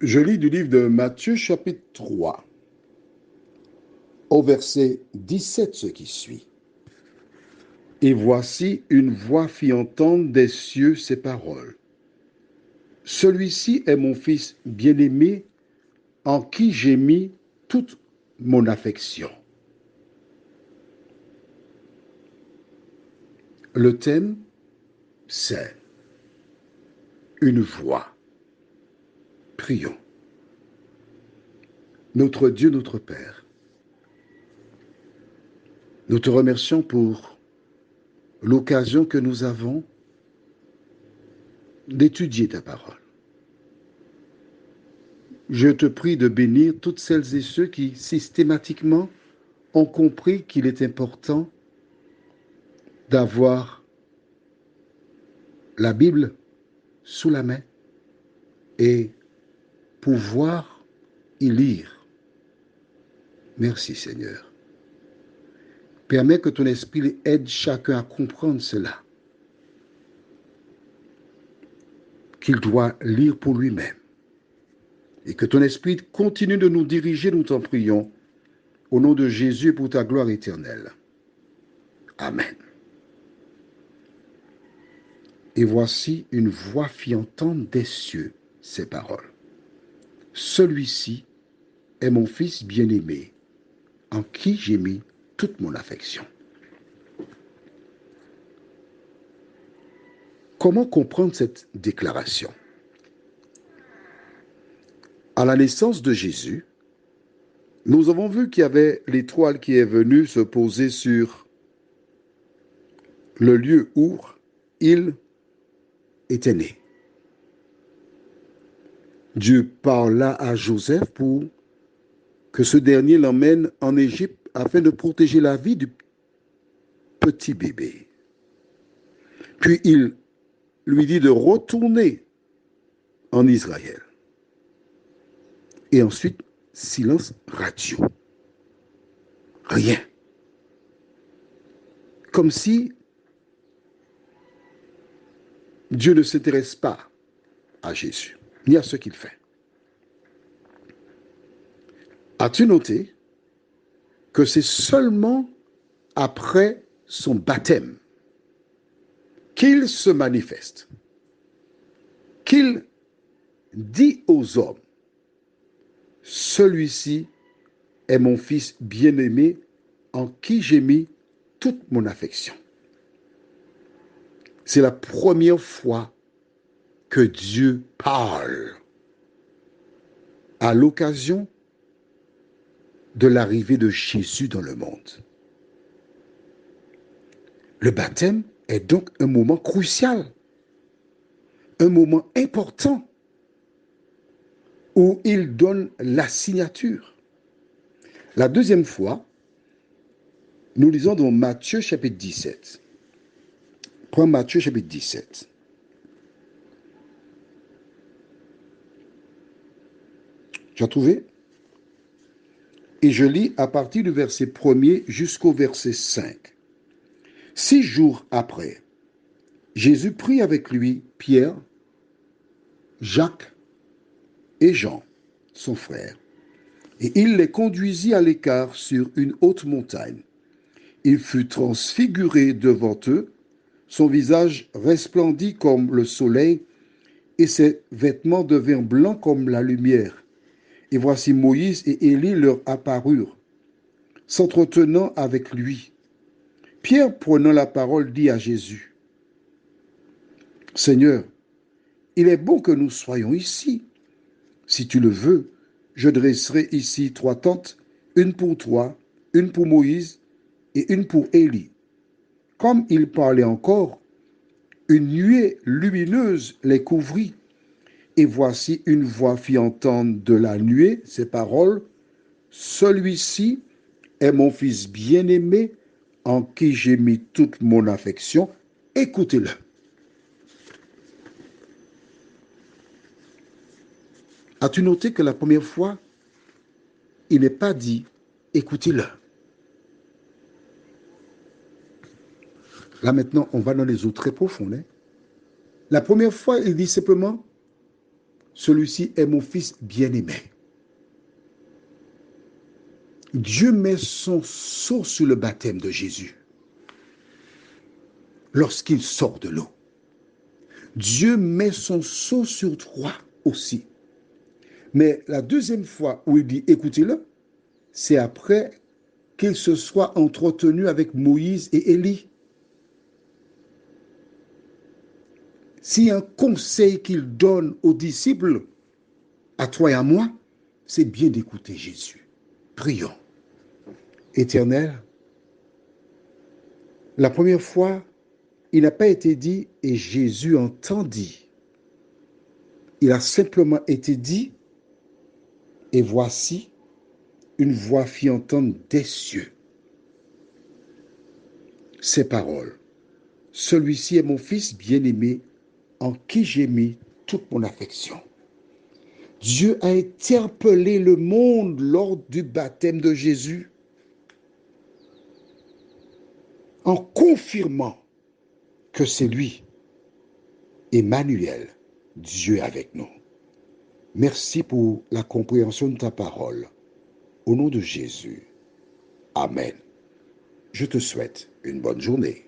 Je lis du livre de Matthieu chapitre 3, au verset 17 ce qui suit. Et voici une voix fit entendre des cieux ces paroles. Celui-ci est mon fils bien-aimé, en qui j'ai mis toute mon affection. Le thème, c'est une voix. Prions. Notre Dieu, notre Père, nous te remercions pour l'occasion que nous avons d'étudier ta parole. Je te prie de bénir toutes celles et ceux qui systématiquement ont compris qu'il est important d'avoir la Bible sous la main et pouvoir y lire. Merci Seigneur. Permets que ton esprit aide chacun à comprendre cela, qu'il doit lire pour lui-même. Et que ton esprit continue de nous diriger, nous t'en prions, au nom de Jésus et pour ta gloire éternelle. Amen. Et voici une voix fit entendre des cieux ces paroles. Celui-ci est mon fils bien-aimé, en qui j'ai mis toute mon affection. Comment comprendre cette déclaration? À la naissance de Jésus, nous avons vu qu'il y avait l'étoile qui est venue se poser sur le lieu où il était né. Dieu parla à Joseph pour que ce dernier l'emmène en Égypte afin de protéger la vie du petit bébé. Puis il lui dit de retourner en Israël. Et ensuite, silence radio. Rien. Comme si Dieu ne s'intéresse pas à Jésus, ni à ce qu'il fait. As-tu noté que c'est seulement après son baptême qu'il se manifeste, qu'il dit aux hommes, celui-ci est mon fils bien-aimé en qui j'ai mis toute mon affection. C'est la première fois que Dieu parle à l'occasion de l'arrivée de Jésus dans le monde. Le baptême est donc un moment crucial, un moment important où il donne la signature. La deuxième fois, nous lisons dans Matthieu chapitre 17. Prends Matthieu chapitre 17. Tu as trouvé? Et je lis à partir du verset 1er jusqu'au verset 5. 6 jours après, Jésus prit avec lui Pierre, Jacques et Jean, son frère, et il les conduisit à l'écart sur une haute montagne. Il fut transfiguré devant eux, son visage resplendit comme le soleil, et ses vêtements devinrent blancs comme la lumière. Et voici Moïse et Élie leur apparurent, s'entretenant avec lui. Pierre, prenant la parole, dit à Jésus, « Seigneur, il est bon que nous soyons ici. Si tu le veux, je dresserai ici 3 tentes, une pour toi, une pour Moïse et une pour Élie. » Comme il parlait encore, une nuée lumineuse les couvrit. Et voici une voix fit entendre de la nuée ces paroles, « Celui-ci est mon fils bien-aimé, en qui j'ai mis toute mon affection. Écoutez-le. » As-tu noté que la première fois, il n'est pas dit « écoutez-le ». Là maintenant, on va dans les eaux très profondes. La première fois, il dit simplement celui-ci est mon fils bien-aimé. Dieu met son sceau sur le baptême de Jésus lorsqu'il sort de l'eau. Dieu met son sceau sur toi aussi. Mais la deuxième fois où il dit écoutez-le, c'est après qu'il se soit entretenu avec Moïse et Élie. Si un conseil qu'il donne aux disciples, à toi et à moi, c'est bien d'écouter Jésus. Prions. Éternel, la première fois, il n'a pas été dit et Jésus entendit. Il a simplement été dit et voici, une voix fit entendre des cieux ces paroles. Celui-ci est mon fils bien-aimé en qui j'ai mis toute mon affection. Dieu a interpellé le monde lors du baptême de Jésus en confirmant que c'est lui, Emmanuel, Dieu avec nous. Merci pour la compréhension de ta parole. Au nom de Jésus. Amen. Je te souhaite une bonne journée.